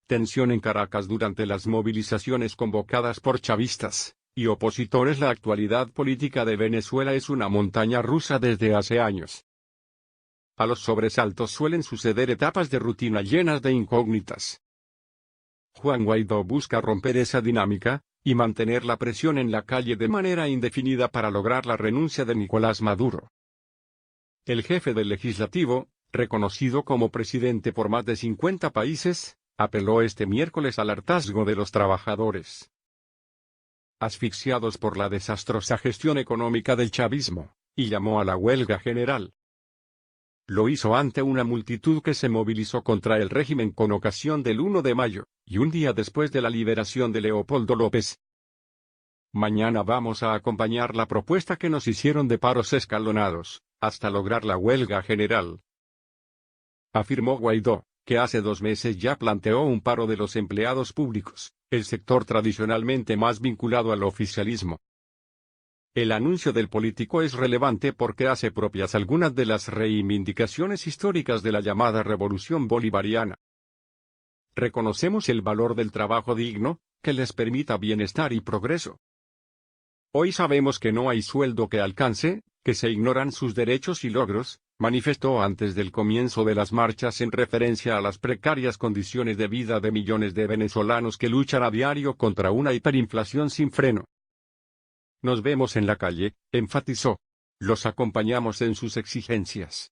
tensión en Caracas durante las movilizaciones convocadas por chavistas y opositores. La actualidad política de Venezuela es una montaña rusa desde hace años. A los sobresaltos suelen suceder etapas de rutina llenas de incógnitas. Juan Guaidó busca romper esa dinámica y mantener la presión en la calle de manera indefinida para lograr la renuncia de Nicolás Maduro. El jefe del legislativo, reconocido como presidente por más de 50 países, apeló este miércoles al hartazgo de los trabajadores, asfixiados por la desastrosa gestión económica del chavismo, y llamó a la huelga general. Lo hizo ante una multitud que se movilizó contra el régimen con ocasión del 1 de mayo, y un día después de la liberación de Leopoldo López. Mañana vamos a acompañar la propuesta que nos hicieron de paros escalonados, hasta lograr la huelga general, afirmó Guaidó, que hace 2 meses ya planteó un paro de los empleados públicos, el sector tradicionalmente más vinculado al oficialismo. El anuncio del político es relevante porque hace propias algunas de las reivindicaciones históricas de la llamada Revolución Bolivariana. Reconocemos el valor del trabajo digno, que les permita bienestar y progreso. Hoy sabemos que no hay sueldo que alcance, que se ignoran sus derechos y logros, manifestó antes del comienzo de las marchas en referencia a las precarias condiciones de vida de millones de venezolanos que luchan a diario contra una hiperinflación sin freno. Nos vemos en la calle, enfatizó. Los acompañamos en sus exigencias.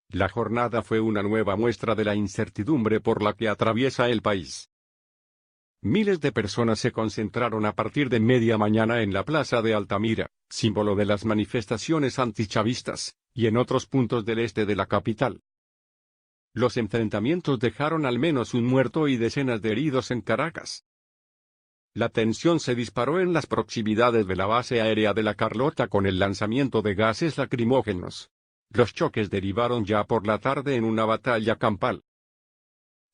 La jornada fue una nueva muestra de la incertidumbre por la que atraviesa el país. Miles de personas se concentraron a partir de media mañana en la plaza de Altamira, símbolo de las manifestaciones antichavistas, y en otros puntos del este de la capital. Los enfrentamientos dejaron al menos un muerto y decenas de heridos en Caracas. La tensión se disparó en las proximidades de la base aérea de La Carlota con el lanzamiento de gases lacrimógenos. Los choques derivaron ya por la tarde en una batalla campal.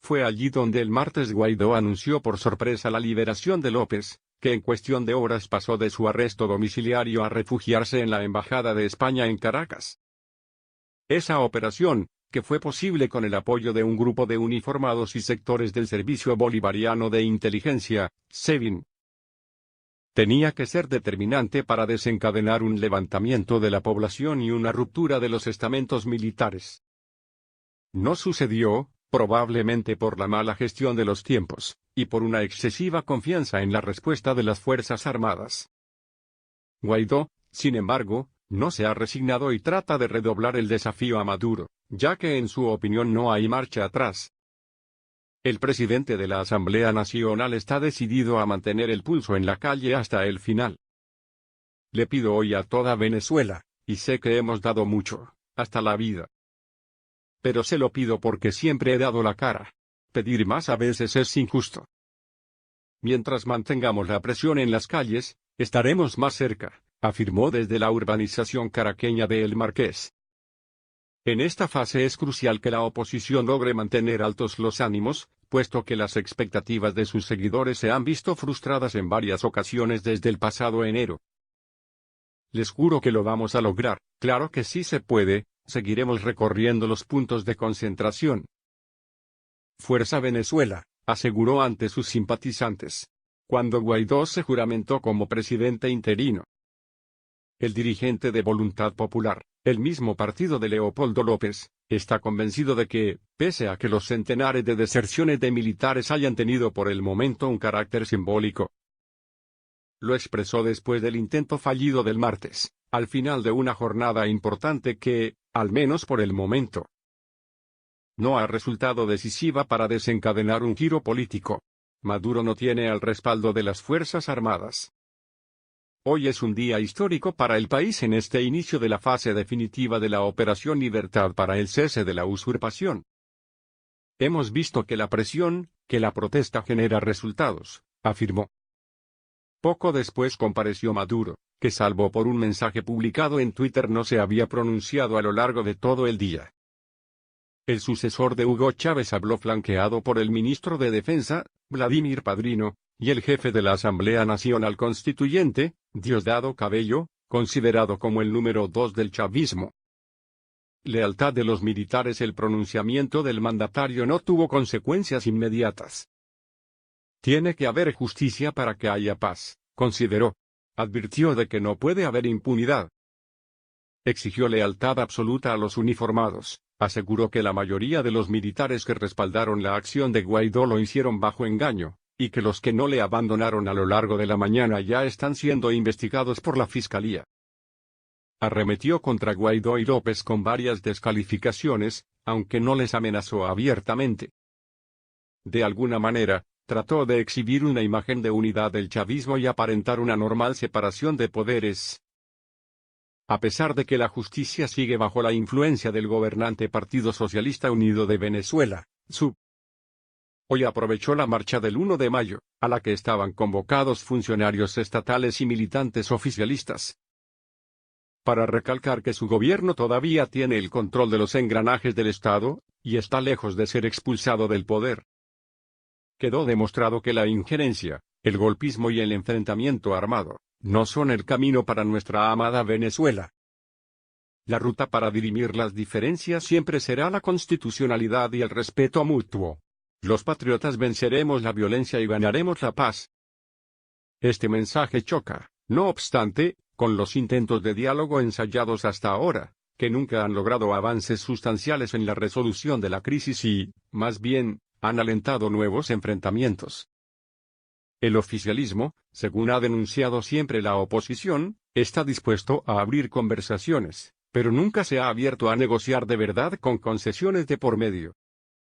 Fue allí donde el martes Guaidó anunció por sorpresa la liberación de López, que en cuestión de horas pasó de su arresto domiciliario a refugiarse en la Embajada de España en Caracas. Esa operación, que fue posible con el apoyo de un grupo de uniformados y sectores del Servicio Bolivariano de Inteligencia, SEBIN, tenía que ser determinante para desencadenar un levantamiento de la población y una ruptura de los estamentos militares. No sucedió, probablemente por la mala gestión de los tiempos, y por una excesiva confianza en la respuesta de las Fuerzas Armadas. Guaidó, sin embargo, no se ha resignado y trata de redoblar el desafío a Maduro, ya que en su opinión no hay marcha atrás. El presidente de la Asamblea Nacional está decidido a mantener el pulso en la calle hasta el final. Le pido hoy a toda Venezuela, y sé que hemos dado mucho, hasta la vida. Pero se lo pido porque siempre he dado la cara. Pedir más a veces es injusto. Mientras mantengamos la presión en las calles, estaremos más cerca, afirmó desde la urbanización caraqueña de El Marqués. En esta fase es crucial que la oposición logre mantener altos los ánimos, puesto que las expectativas de sus seguidores se han visto frustradas en varias ocasiones desde el pasado enero. Les juro que lo vamos a lograr, claro que sí se puede, seguiremos recorriendo los puntos de concentración. Fuerza Venezuela, aseguró ante sus simpatizantes, cuando Guaidó se juramentó como presidente interino. El dirigente de Voluntad Popular, el mismo partido de Leopoldo López, está convencido de que, pese a que los centenares de deserciones de militares hayan tenido por el momento un carácter simbólico. Lo expresó después del intento fallido del martes, al final de una jornada importante que, al menos por el momento, no ha resultado decisiva para desencadenar un giro político. Maduro no tiene el respaldo de las Fuerzas Armadas. Hoy es un día histórico para el país en este inicio de la fase definitiva de la Operación Libertad para el cese de la usurpación. Hemos visto que la presión, que la protesta genera resultados, afirmó. Poco después compareció Maduro, que salvo por un mensaje publicado en Twitter no se había pronunciado a lo largo de todo el día. El sucesor de Hugo Chávez habló flanqueado por el ministro de Defensa, Vladimir Padrino, y el jefe de la Asamblea Nacional Constituyente, Diosdado Cabello, considerado como el número 2 del chavismo. lealtad de los militares. El pronunciamiento del mandatario no tuvo consecuencias inmediatas. Tiene que haber justicia para que haya paz, consideró. Advirtió de que no puede haber impunidad. Exigió lealtad absoluta a los uniformados. Aseguró que la mayoría de los militares que respaldaron la acción de Guaidó lo hicieron bajo engaño, y que los que no le abandonaron a lo largo de la mañana ya están siendo investigados por la Fiscalía. Arremetió contra Guaidó y López con varias descalificaciones, aunque no les amenazó abiertamente. De alguna manera, trató de exhibir una imagen de unidad del chavismo y aparentar una normal separación de poderes. A pesar de que la justicia sigue bajo la influencia del gobernante Partido Socialista Unido de Venezuela, hoy aprovechó la marcha del 1 de mayo, a la que estaban convocados funcionarios estatales y militantes oficialistas, para recalcar que su gobierno todavía tiene el control de los engranajes del Estado, y está lejos de ser expulsado del poder. Quedó demostrado que la injerencia, el golpismo y el enfrentamiento armado no son el camino para nuestra amada Venezuela. La ruta para dirimir las diferencias siempre será la constitucionalidad y el respeto mutuo. Los patriotas venceremos la violencia y ganaremos la paz. Este mensaje choca, no obstante, con los intentos de diálogo ensayados hasta ahora, que nunca han logrado avances sustanciales en la resolución de la crisis y, más bien, han alentado nuevos enfrentamientos. El oficialismo, según ha denunciado siempre la oposición, está dispuesto a abrir conversaciones, pero nunca se ha abierto a negociar de verdad con concesiones de por medio.